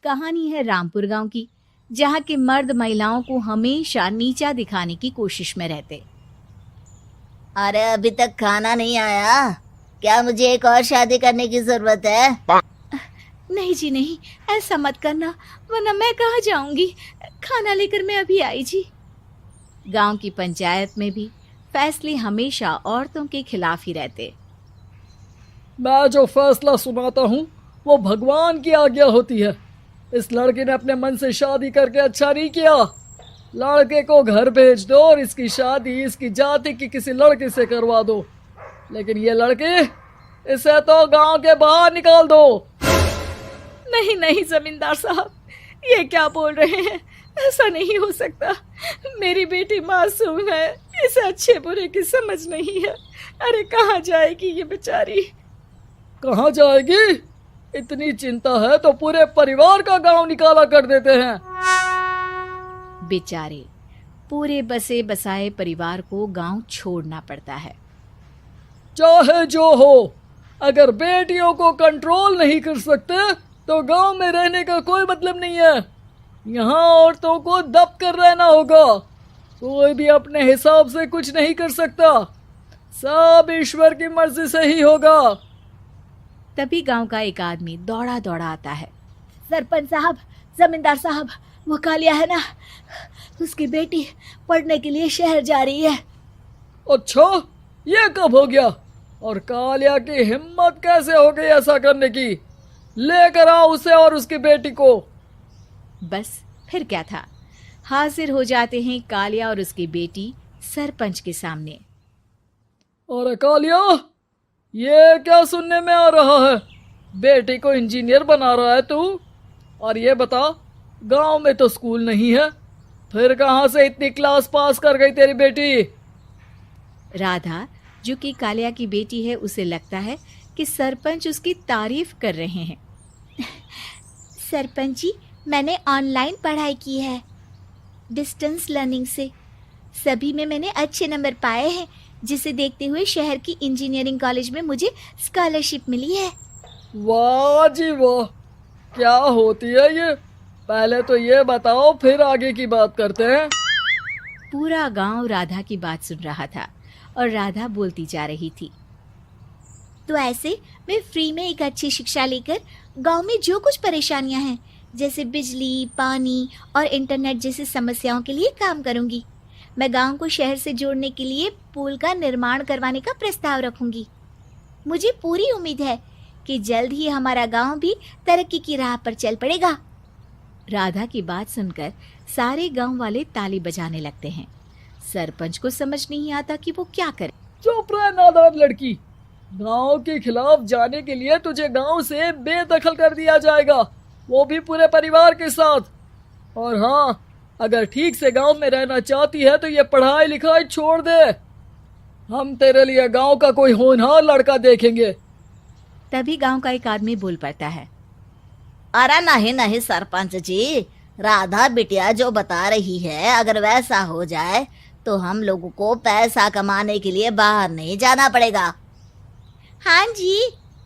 कहानी है रामपुर गांव की, जहां के मर्द महिलाओं को हमेशा नीचा दिखाने की कोशिश में रहते। अरे अभी तक खाना नहीं आया, क्या मुझे एक और शादी करने की जरूरत है? नहीं जी नहीं, ऐसा मत करना, वरना मैं कहाँ जाऊंगी। खाना लेकर मैं अभी आई जी। गांव की पंचायत में भी फैसले हमेशा औरतों के खिलाफ ही रहते। मैं जो फैसला सुनाता हूँ वो भगवान की आज्ञा होती है। इस लड़के ने अपने मन से शादी करके अच्छा नहीं किया। लड़के को घर भेज दो और इसकी शादी इसकी जाति की किसी लड़के से करवा दो, लेकिन ये लड़की, इसे तो गांव के बाहर निकाल दो। नहीं नहीं जमींदार साहब, ये क्या बोल रहे हैं? ऐसा नहीं हो सकता। मेरी बेटी मासूम है, इसे अच्छे बुरे की समझ नहीं है। अरे कहाँ जाएगी ये बेचारी? कहाँ जाएगी? इतनी चिंता है तो पूरे परिवार का गांव निकाला कर देते हैं। बेचारे पूरे बसे बसाए परिवार को गांव छोड़ना पड़ता है। चाहे जो हो, अगर बेटियों को कंट्रोल नहीं कर सकते तो गांव में रहने का कोई मतलब नहीं है। यहाँ औरतों को दब कर रहना होगा। कोई भी अपने हिसाब से कुछ नहीं कर सकता, सब ईश्वर की मर्जी से ही होगा। तभी गांव का एक आदमी दौड़ा दौड़ा आता है। सरपंच साहब, जमींदार साहब, वो कालिया है ना, उसकी बेटी पढ़ने के लिए शहर जा रही है। अच्छा, ये कब हो गया? और कालिया की हिम्मत कैसे हो गई ऐसा करने की? लेकर आओ उसे और उसकी बेटी को। बस फिर क्या था, हाजिर हो जाते हैं कालिया और उसकी बेटी सरपंच के सामने। अरे कालिया, ये क्या सुनने में आ रहा है? बेटी को इंजीनियर बना रहा है तू? और ये बता, गांव में तो स्कूल नहीं है, फिर कहां से इतनी क्लास पास कर गई तेरी बेटी? राधा, जो कि कालिया की बेटी है, उसे लगता है कि सरपंच उसकी तारीफ कर रहे हैं। सरपंच जी, मैंने ऑनलाइन पढ़ाई की है, डिस्टेंस लर्निंग से। सभी में मैंने अच्छे नंबर पाए हैं, जिसे देखते हुए शहर की इंजीनियरिंग कॉलेज में मुझे स्कॉलरशिप मिली है। वाह जी वाह, क्या होती है ये? पहले तो ये बताओ, फिर आगे की बात करते हैं। पूरा गांव राधा की बात सुन रहा था और राधा बोलती जा रही थी। तो ऐसे मैं फ्री में एक अच्छी शिक्षा लेकर गांव में जो कुछ परेशानियां हैं, जैसे बिजली, पानी और इंटरनेट जैसी समस्याओं के लिए काम करूंगी। मैं गांव को शहर से जोड़ने के लिए पुल का निर्माण करवाने का प्रस्ताव रखूंगी। मुझे पूरी उम्मीद है कि जल्द ही हमारा गांव भी तरक्की की राह पर चल पड़ेगा। राधा की बात सुनकर सारे गांव वाले ताली बजाने लगते हैं। सरपंच को समझ नहीं आता कि वो क्या करे। चुप रह नादान लड़की, गांव के खिलाफ जाने के लिए तुझे गांव से बेदखल कर दिया जाएगा, वो भी पूरे परिवार के साथ। और हाँ, अगर ठीक से गांव में रहना चाहती है तो ये पढ़ाई लिखाई छोड़ दे। हम तेरे लिए गांव का कोई होनहार लड़का देखेंगे। तभी गांव का एक आदमी बोल पड़ता है। अरे नहीं नहीं सरपंच जी, राधा बिटिया जो बता रही है, अगर वैसा हो जाए तो हम लोगों को पैसा कमाने के लिए बाहर नहीं जाना पड़ेगा। हाँ जी,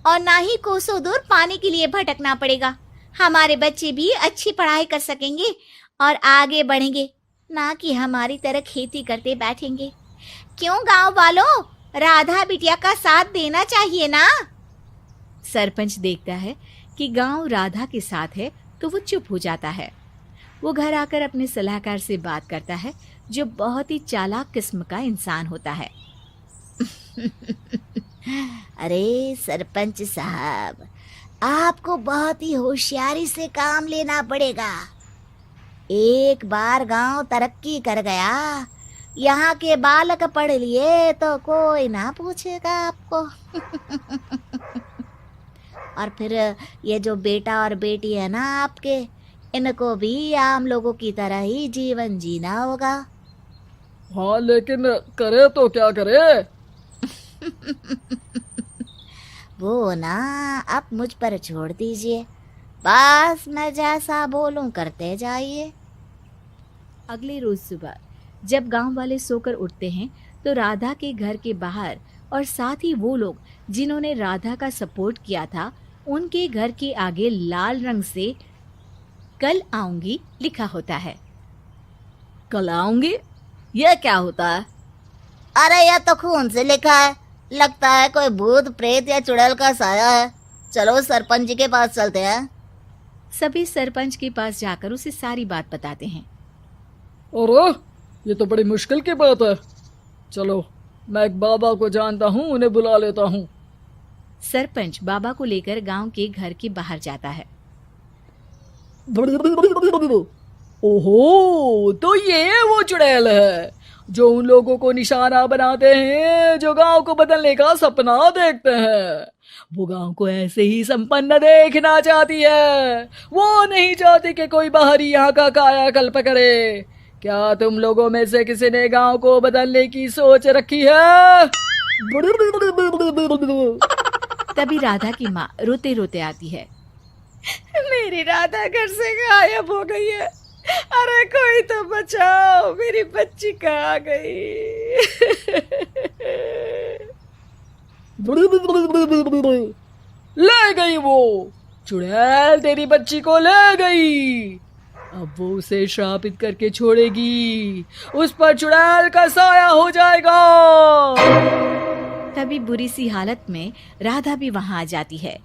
और ना ही कोसों दूर पानी के लिए भटकना पड़ेगा। हमारे बच्चे भी अच्छी पढ़ाई कर सकेंगे और आगे बढ़ेंगे, ना कि हमारी तरह खेती करते बैठेंगे। क्यों गांव वालों, राधा बिटिया का साथ देना चाहिए ना। सरपंच देखता है कि गांव राधा के साथ है तो वो चुप हो जाता है। वो घर आकर अपने सलाहकार से बात करता है, जो बहुत ही चालाक किस्म का इंसान होता है। अरे सरपंच साहब, आपको बहुत ही होशियारी से काम लेना पड़ेगा। एक बार गांव तरक्की कर गया, यहाँ के बालक पढ़ लिए तो कोई ना पूछेगा आपको। और फिर ये जो बेटा और बेटी है ना आपके, इनको भी आम लोगों की तरह ही जीवन जीना होगा। हाँ, लेकिन करे तो क्या करे? वो ना आप मुझ पर छोड़ दीजिए, बस मैं जैसा बोलूं करते जाइए। अगले रोज सुबह जब गांव वाले सोकर उठते हैं तो राधा के घर के बाहर और साथ ही वो लोग जिन्होंने राधा का सपोर्ट किया था, उनके घर के आगे लाल रंग से कल आऊंगी लिखा होता है। कल आऊंगी, यह क्या होता है? अरे यह तो खून से लिखा है, लगता है कोई भूत प्रेत या चुड़ैल का साया है। चलो सरपंच जी के पास चलते हैं। सभी सरपंच के पास जाकर उसे सारी बात बताते हैं। अरे ये तो बड़ी मुश्किल की बात है। चलो मैं एक बाबा को जानता हूँ, उन्हें बुला लेता हूँ। सरपंच बाबा को लेकर गांव के घर के बाहर जाता है। ओहो, तो ये वो चुड़ैल है जो उन लोगों को निशाना बनाते हैं जो गांव को बदलने का सपना देखते हैं। वो गांव को ऐसे ही संपन्न देखना चाहती है, वो नहीं चाहती कि कोई बाहरी यहाँ का कायाकल्प करे। क्या तुम लोगों में से किसी ने गांव को बदलने की सोच रखी है? तभी राधा की माँ रोते रोते आती है। मेरी राधा घर से गायब हो गई है। अरे कोई तो बचाओ, मेरी बच्ची कहाँ गई? ले गई वो चुड़ैल, तेरी बच्ची को ले गई। अब वो उसे श्रापित करके छोड़ेगी, उस पर चुड़ैल का साया हो जाएगा। तभी बुरी सी हालत में राधा भी वहां आ जाती है।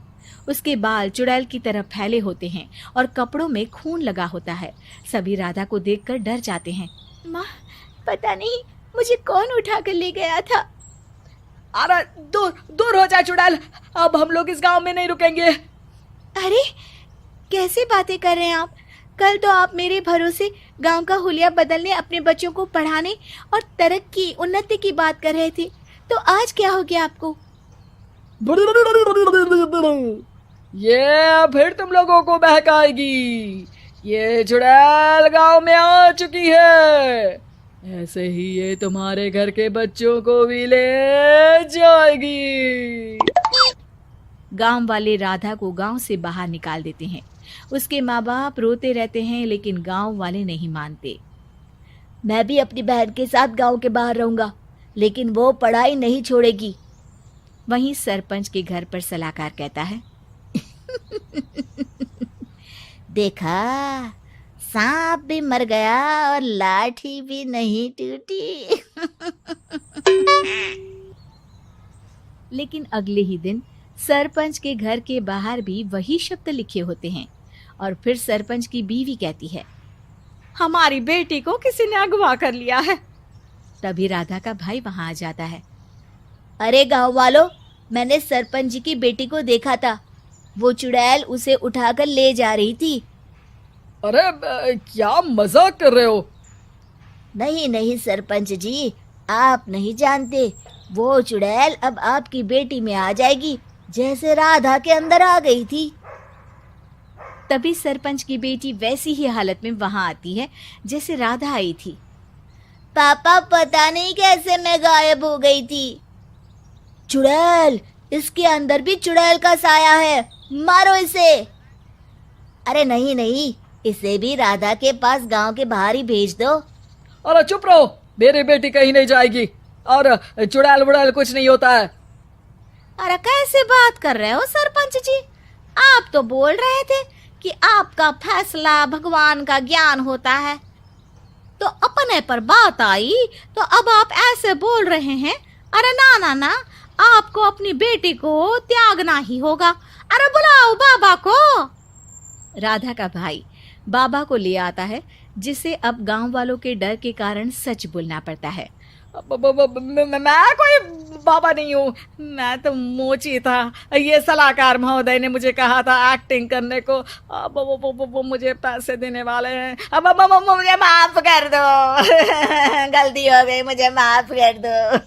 उसके बाल चुड़ैल की तरह फैले होते हैं और कपड़ों में खून लगा होता है। सभी राधा को देखकर डर जाते हैं। माँ, पता नहीं मुझे कौन उठा कर ले गया था। अरे दूर दूर हो जा चुड़ैल, अब हम लोग इस गांव में नहीं रुकेंगे। अरे कैसे बातें कर रहे हैं आप? कल तो आप मेरे भरोसे गांव का हुलिया बदलने, अपने बच्चों को पढ़ाने और तरक्की उन्नति की बात कर रहे थे, तो आज क्या हो गया आपको? ये फिर तुम लोगों को बहकाएगी। ये चुड़ैल गांव में आ चुकी है, ऐसे ही ये तुम्हारे घर के बच्चों को भी ले जाएगी। गांव वाले राधा को गांव से बाहर निकाल देते हैं। उसके माँ बाप रोते रहते हैं, लेकिन गांव वाले नहीं मानते। मैं भी अपनी बहन के साथ गांव के बाहर रहूंगा, लेकिन वो पढ़ाई नहीं छोड़ेगी। वहीं सरपंच के घर पर सलाहकार कहता है। देखा, सांप भी मर गया और लाठी भी नहीं टूटी। लेकिन अगले ही दिन सरपंच के घर के बाहर भी वही शब्द लिखे होते हैं। और फिर सरपंच की बीवी कहती है, हमारी बेटी को किसी ने अगवा कर लिया है। तभी राधा का भाई वहां आ जाता है। अरे गांव वालों, मैंने सरपंच जी की बेटी को देखा था। वो चुड़ैल उसे उठाकर ले जा रही थी। अरे क्या मजाक कर रहे हो? नहीं नहीं सरपंच जी, आप नहीं जानते। वो चुड़ैल अब आपकी बेटी में आ जाएगी, जैसे राधा के अंदर आ गई थी। तभी सरपंच की बेटी वैसी ही हालत में वहां आती है जैसे राधा आई थी। पापा, पता नहीं कैसे मैं गायब हो गई थी। चुड़ैल, इसके अंदर भी चुड़ैल का साया है, मारो इसे। अरे नहीं नहीं, इसे भी राधा के पास गांव के बाहर ही भेज दो। अरे चुप रहो, मेरी बेटी कहीं नहीं जाएगी और चुड़ैल वुड़ैल कुछ नहीं होता है। अरे कैसे बात कर रहे हो सरपंच जी? आप तो बोल रहे थे कि आपका फैसला भगवान का ज्ञान होता है, तो अपने पर बात आई तो अब आप ऐसे बोल रहे हैं। अरे ना ना ना, आपको अपनी बेटी को त्यागना ही होगा। अरे बुलाओ बाबा को। राधा का भाई बाबा को ले आता है, जिसे अब गांव वालों के डर के कारण सच बोलना पड़ता है। मैं कोई बाबा नहीं हूँ, मैं तो मोची था। ये सलाहकार महोदय ने मुझे कहा था एक्टिंग करने को। अब वो मुझे पैसे देने वाले हैं। अब मुझे माफ कर दो। गलती हो गई, मुझे माफ कर दो।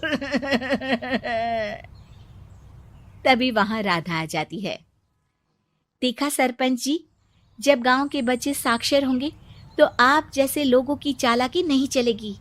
तभी वहां राधा आ जाती है। देखा सरपंच जी, जब गांव के बच्चे साक्षर होंगे तो आप जैसे लोगों की चालाकी नहीं चलेगी।